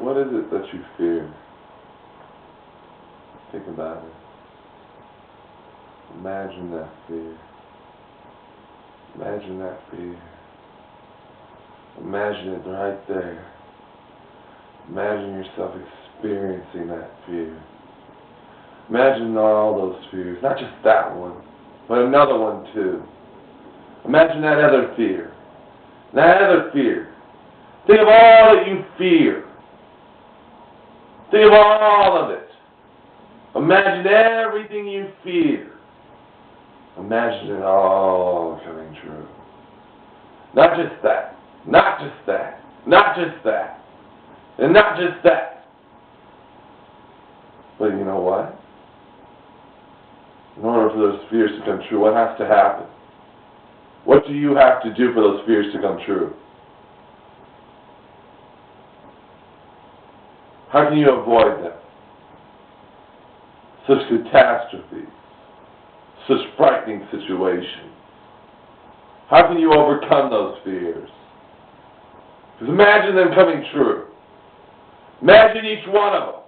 What is it that you fear? Think about it. Imagine that fear. Imagine that fear. Imagine it right there. Imagine yourself experiencing that fear. Imagine all those fears. Not just that one, but another one too. Imagine that other fear. That other fear. Think of all that you fear. Think of all of it. Imagine everything you fear. Imagine it all coming true. Not just that. Not just that. Not just that. And not just that. But you know what? In order for those fears to come true, what has to happen? What do you have to do for those fears to come true? How can you avoid them? Such catastrophes, such frightening situations. How can you overcome those fears? Because imagine them coming true. Imagine each one of them.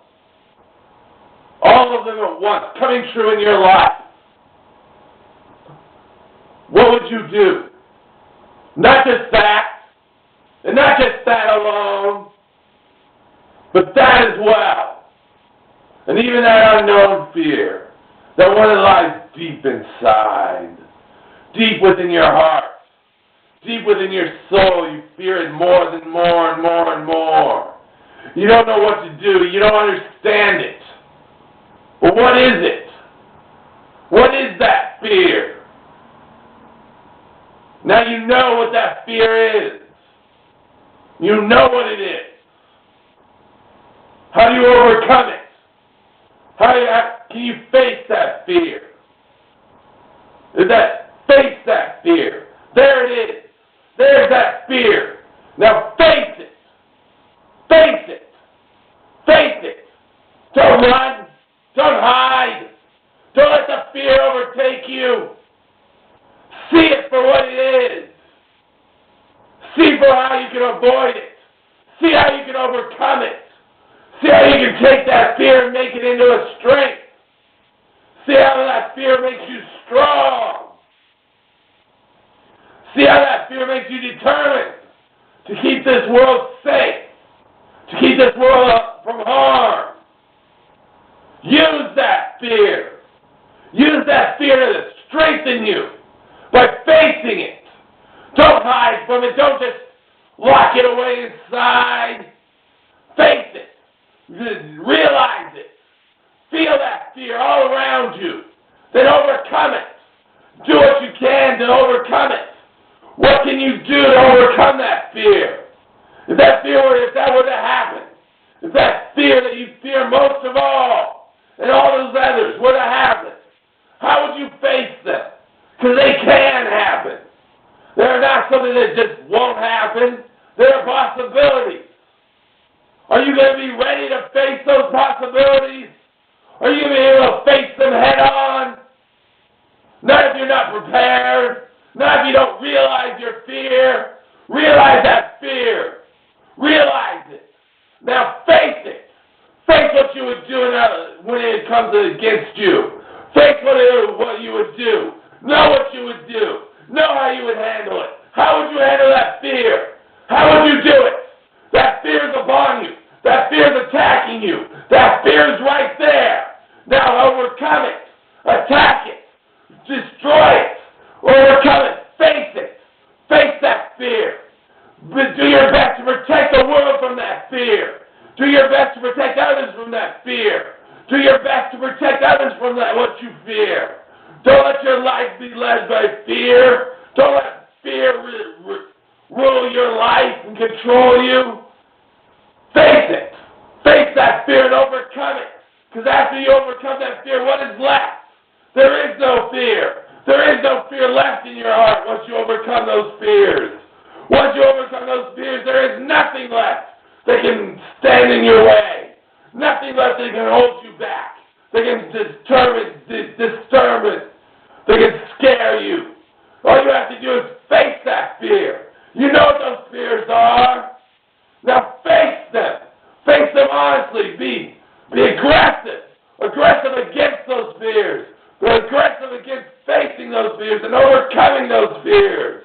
All of them at once coming true in your life. What would you do? Not just that, and not just that alone, but that as well. And even that unknown fear, that one that lies deep inside, deep within your heart, deep within your soul, you fear it more and more and more and more. You don't know what to do. You don't understand it. But what is it? What is that fear? Now you know what that fear is. You know what it is. How do you overcome it? How can you face that fear? Face that fear. There it is. There's that fear. Now face it. Face it. Face it. Don't run. Don't hide. Don't let the fear overtake you. See it for what it is. See for how you can avoid it. See how you can overcome it. See how you can take that fear and make it into a strength. See how that fear makes you strong. See how that fear makes you determined to keep this world safe, to keep this world from harm. Use that fear. Use that fear to strengthen you by facing it. Don't hide from it. Don't just lock it away inside. Face it. Realize it. Feel that fear all around you. Then overcome it. Do what you can to overcome it. What can you do to overcome that fear? If that were to happen, if that fear that you fear most of all, and all those others were to happen, how would you face them? Because they can happen. They're not something that just won't happen. They're possibilities. Are you going to be ready to face those possibilities? Are you going to be able to face them head on? Not if you're not prepared. Not if you don't realize your fear. Realize that fear. Realize it. Now face it. Face what you would do when it comes against you. Face what you would do. Know what you would do. Know how you would handle it. How would you handle that fear? How would you do it? That fear is upon you. That fear is attacking you. That fear is right there. Now overcome it. Attack it. Destroy it. Overcome it. Face it. Face that fear. But do your best to protect the world from that fear. Do your best to protect others from that fear. Do your best to protect others from what you fear. Don't let your life be led by fear. Don't let fear rule your life and control you. Face it. Face that fear and overcome it. Because after you overcome that fear, what is left? There is no fear. There is no fear left in your heart once you overcome those fears. Once you overcome those fears, there is nothing left that can stand in your way. Nothing left that can hold you back. They can disturb it. They can scare you. All you have to do is face that fear. You know what those fears are. Now face them. Face against facing those fears and overcoming those fears.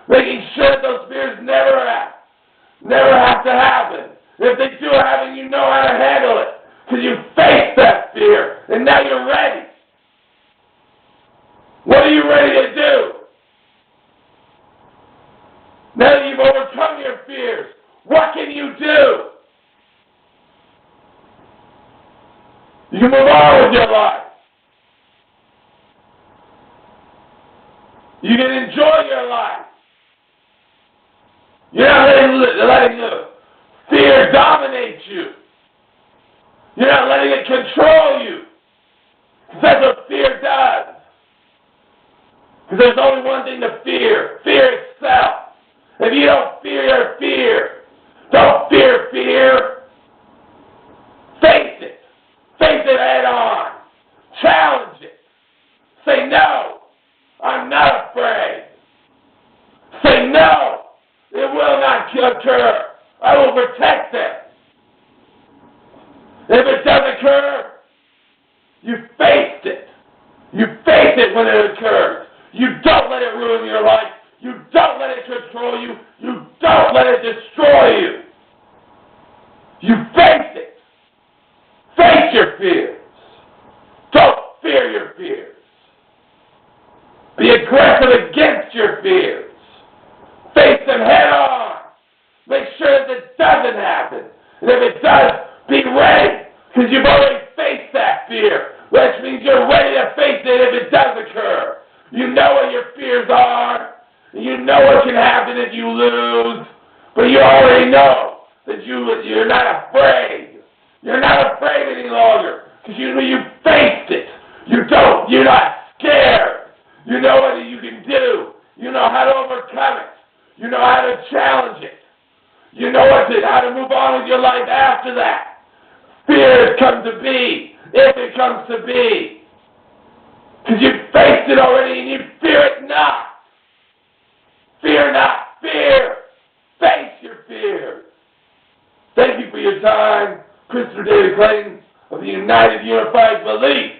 Making sure that those fears never have to happen. If they do happen, you know how to handle it. Because you faced that fear, and now you're ready. What are you ready to do? Now that you've overcome your fears, what can you do? You can move on with your life. You can enjoy your life. You're not letting the fear dominate you. You're not letting it control you. Because that's what fear does. Because there's only one thing to fear. Fear itself. If you don't fear your fear, don't fear fear. Face it. Face it head on. Challenge it. Say no. I'm not afraid. Say no. It will not occur. I will protect them. If it does occur, you faced it. You face it when it occurs. You don't let it ruin your life. You don't let it control you. You don't let it destroy you. You face it. Face your fears. Don't fear your fears. Be aggressive against your fears. Face them head on. Make sure that it doesn't happen. And if it does, be ready. Because you've already faced that fear. Which means you're ready to face it if it does occur. You know what your fears are. You know what can happen if you lose. But you already know that you're not afraid. You're not afraid any longer. Because you faced it. You're not scared. You know what you can do. You know how to overcome it. You know how to challenge it. You know how to move on with your life after that. Fear has come to be, if it comes to be. Because you faced it already and you fear it not. Fear not, fear. Face your fears. Thank you for your time. Christopher David Clayton of the United Unified Belief.